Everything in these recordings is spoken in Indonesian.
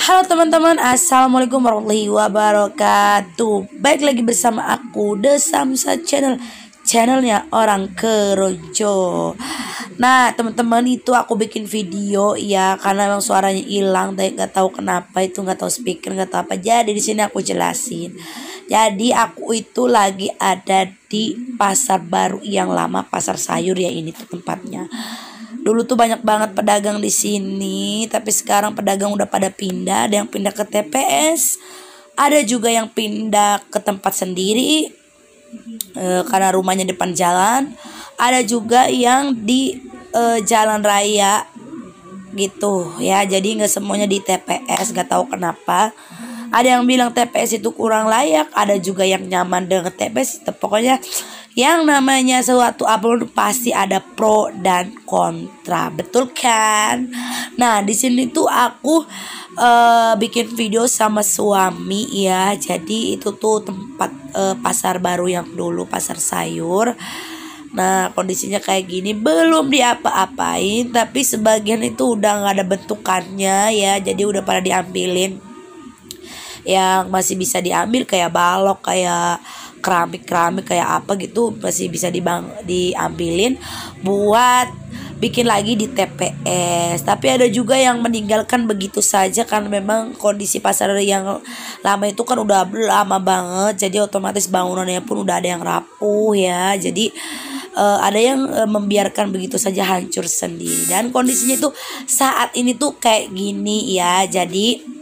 Halo teman-teman, assalamualaikum warahmatullahi wabarakatuh. Baik lagi bersama aku The Samsa Channel, channelnya orang kerojo. Nah teman-teman, itu aku bikin video ya karena memang suaranya hilang, tapi nggak tahu kenapa, itu nggak tahu speaker, nggak tahu apa. Jadi di sini aku jelasin. Jadi aku itu lagi ada di pasar baru yang lama, pasar sayur ya, ini tuh tempatnya. Dulu tuh banyak banget pedagang di sini, tapi sekarang pedagang udah pada pindah. Ada yang pindah ke TPS, ada juga yang pindah ke tempat sendiri karena rumahnya depan jalan. Ada juga yang di jalan raya gitu ya. Jadi nggak semuanya di TPS, nggak tahu kenapa. Ada yang bilang TPS itu kurang layak, ada juga yang nyaman dengan TPS. Pokoknya yang namanya suatu upload pasti ada pro dan kontra, betul kan? Nah di sini tuh aku bikin video sama suami ya. Jadi itu tuh tempat pasar baru yang dulu pasar sayur. Nah kondisinya kayak gini, belum diapa-apain, tapi sebagian itu udah nggak ada bentukannya ya. Jadi udah pada diambilin. Yang masih bisa diambil kayak balok, kayak keramik kayak apa gitu masih bisa diambilin buat bikin lagi di TPS. Tapi ada juga yang meninggalkan begitu saja karena memang kondisi pasar yang lama itu kan udah lama banget, jadi otomatis bangunannya pun udah ada yang rapuh ya. Jadi ada yang membiarkan begitu saja hancur sendiri, dan kondisinya itu saat ini tuh kayak gini ya. Jadi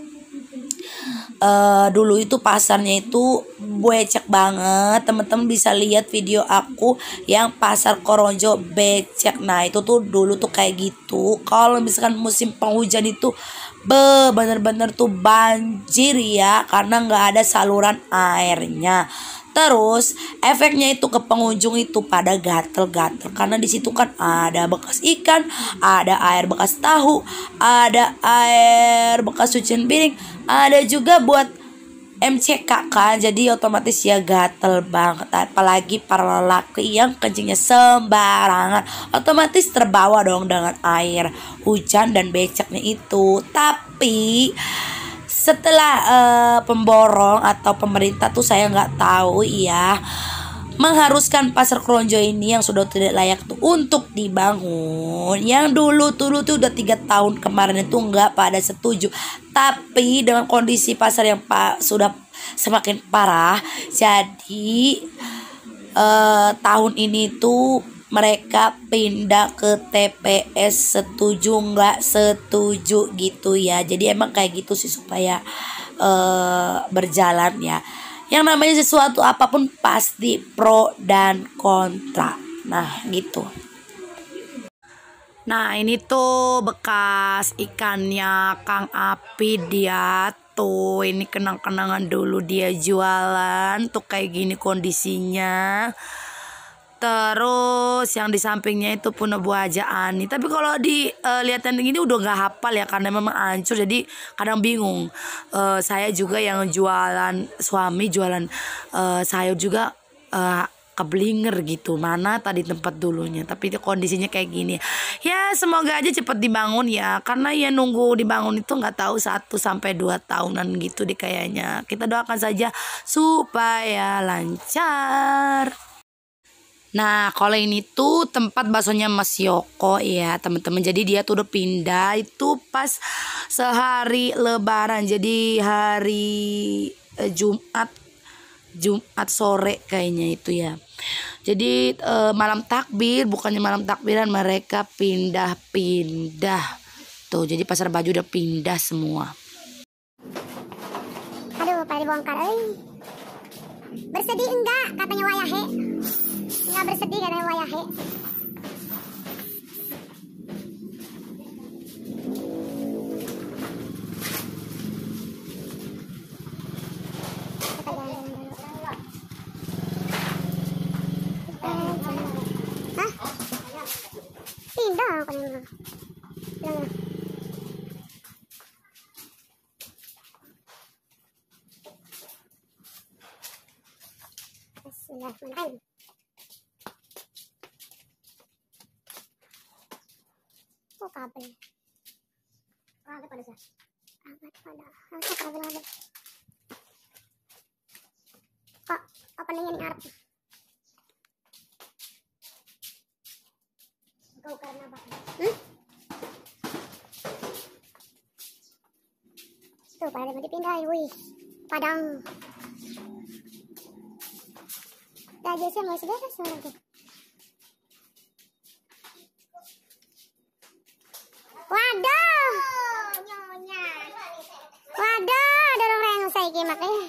dulu itu pasarnya itu becek banget. Temen-temen bisa lihat video aku yang pasar Koronjo becek. Nah itu tuh dulu tuh kayak gitu. Kalau misalkan musim penghujan itu bener-bener tuh banjir ya, karena nggak ada saluran airnya. Terus efeknya itu ke pengunjung itu pada gatel-gatel karena di situ kan ada bekas ikan, ada air bekas tahu, ada air bekas cucian piring, ada juga buat MCK kan. Jadi otomatis ya gatel banget, apalagi para lelaki yang kencingnya sembarangan, otomatis terbawa dong dengan air hujan dan beceknya itu. Tapi setelah pemborong atau pemerintah tuh saya nggak tahu ya, mengharuskan pasar Kronjo ini yang sudah tidak layak tuh untuk dibangun. Yang dulu tuh udah 3 tahun kemarin itu nggak pada setuju. Tapi dengan kondisi pasar yang sudah semakin parah, jadi tahun ini tuh mereka pindah ke TPS, setuju nggak setuju gitu ya. Jadi emang kayak gitu sih supaya berjalan ya. Yang namanya sesuatu apapun pasti pro dan kontra. Nah gitu. Nah ini tuh bekas ikannya Kang Api, dia tuh ini kenang-kenangan dulu dia jualan tuh kayak gini kondisinya. Terus yang di sampingnya itu Puna Buah Haja Ani. Tapi kalau dilihatin gini udah nggak hafal ya, karena memang hancur. Jadi kadang bingung. Saya juga yang jualan, suami jualan sayur juga keblinger gitu. Mana tadi tempat dulunya. Tapi kondisinya kayak gini. Ya semoga aja cepet dibangun ya. Karena ya nunggu dibangun itu nggak tahu 1 sampai 2 tahunan gitu deh kayaknya. Kita doakan saja supaya lancar. Nah kalau ini tuh tempat baksonya Mas Yoko ya teman-teman. Jadi dia tuh udah pindah itu pas sehari Lebaran. Jadi hari Jumat sore kayaknya itu ya. Jadi malam takbir, bukannya malam takbiran, mereka pindah-pindah. Tuh jadi pasar baju udah pindah semua. Aduh pada dibongkar. Bersedih enggak katanya wayahe. Nggak bersedih katanya wayahe. Hah? Pindah kan yang Bismillahirrahmanirrahim. Oh kabel. Kabel pada sah. Kabel. Kok openingnya nih Arab? Kau karena apa? Tuh pada mau dipindahin, wih, Padang. Gajesnya masih beres sekarang tuh. Waduh, waduh, dorong saya iki makanya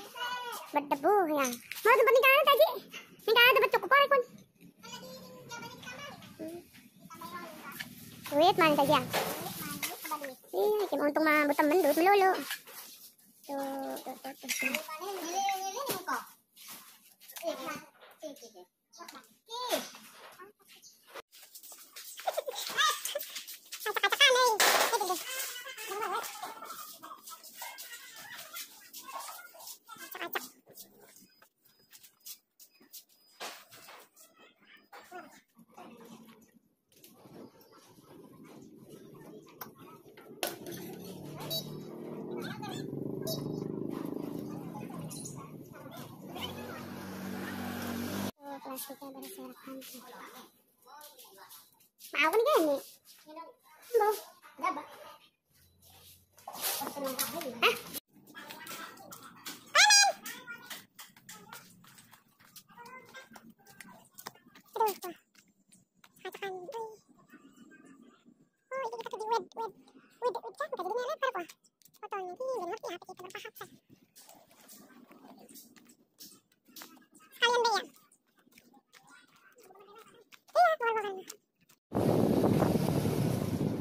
berdebu ya. Mau tempat nikahan tadi? Nikahan tempat cukup apa pun? Duit mana tadi ya? Iya, cuma untung mah berteman duit melulu. Tuh. Plastiknya berserakan. Mau kan gini? Mau? Berapa? Hah?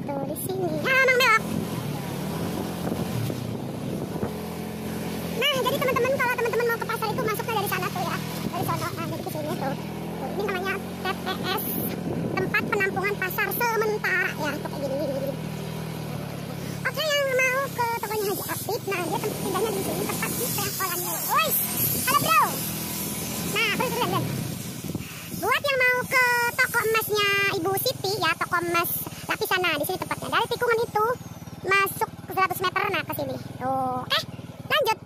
Tuh di sini. Mang belok. Nah, jadi teman-teman kalau teman-teman mau ke pasar itu masuknya dari sana tuh ya. Dari sana. Nah, jadi ke sini tuh. Ini namanya TPS, tempat penampungan pasar sementara ya. Kayak gini. Oke, yang mau ke tokonya Haji Apip, nah dia tempat pindahnya di sini tepat di pengkolannya. Woi, halo bro. Nah, lihat. Buat yang mau ke toko emasnya Ibu Siti ya, toko emas lapisan, nah di sini tempatnya. Dari tikungan itu masuk 100 meter nah ke sini. Tuh, lanjut.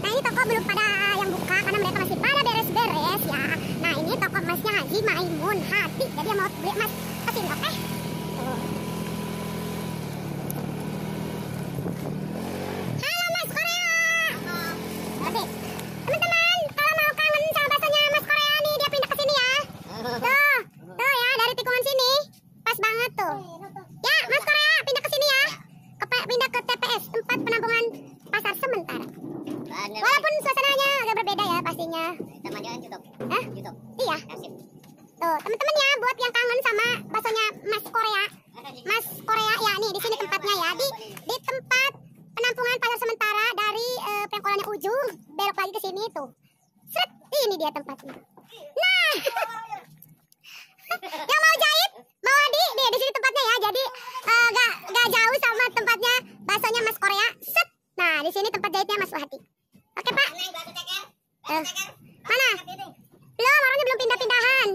Nah ini toko belum pada yang buka karena mereka masih pada beres-beres ya. Nah ini toko emasnya Haji Maimun Hati. Jadi yang mau beli emas ke sini, oke? Tuh. Halo Mas Korea. Oke. Teman-teman, kalau mau kangen sama baksonya Mas Korea nih, dia pindah ke sini ya. Tuh ya, dari tikungan sini. Pas banget tuh. Ya, Mas Korea pindah ke sini ya. Pindah ke TPS, tempat penampungan pasar sementara. Walaupun suasananya agak berbeda ya pastinya. Hah? Iya. Tuh, teman-teman ya, buat yang kangen sama baksonya Mas Korea. Mas Korea ya, nih di sini tempatnya ya. Di tempat penampungan pasar sementara dari pengkolannya ujung belok lagi ke sini tuh. Set, ini dia tempatnya. Nah, yang mau jahit, mau adi, nih di sini tempatnya ya. Jadi gak jauh sama tempatnya baksonya Mas Korea. Set, nah di sini tempat jahitnya Mas Wahati. Oke Pak. Mana? Belum, orangnya belum pindah-pindahan.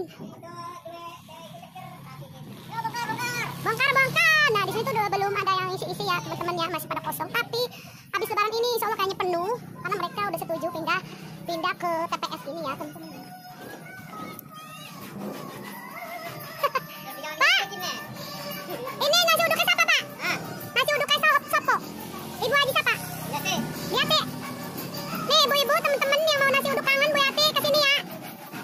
Bongkar. Nah di sini tuh belum ada yang isi-isi ya teman-teman ya, masih pada kosong. Tapi habis lebaran ini insya Allah kayaknya penuh karena mereka udah setuju pindah ke TPS ini ya teman-teman. Pak, ini nasi uduknya siapa Pak? Nasi uduknya sopo? Ibu Haji siapa? Yati. Nih ibu-ibu teman-teman yang mau nasi uduk kangen Bu Yati ke sini ya.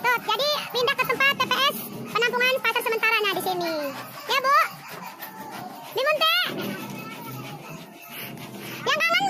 Tuh, jadi pindah ke tempat TPS penampungan pasar sementara nah di sini. Ya Bu. Bimun teh. Yang kangen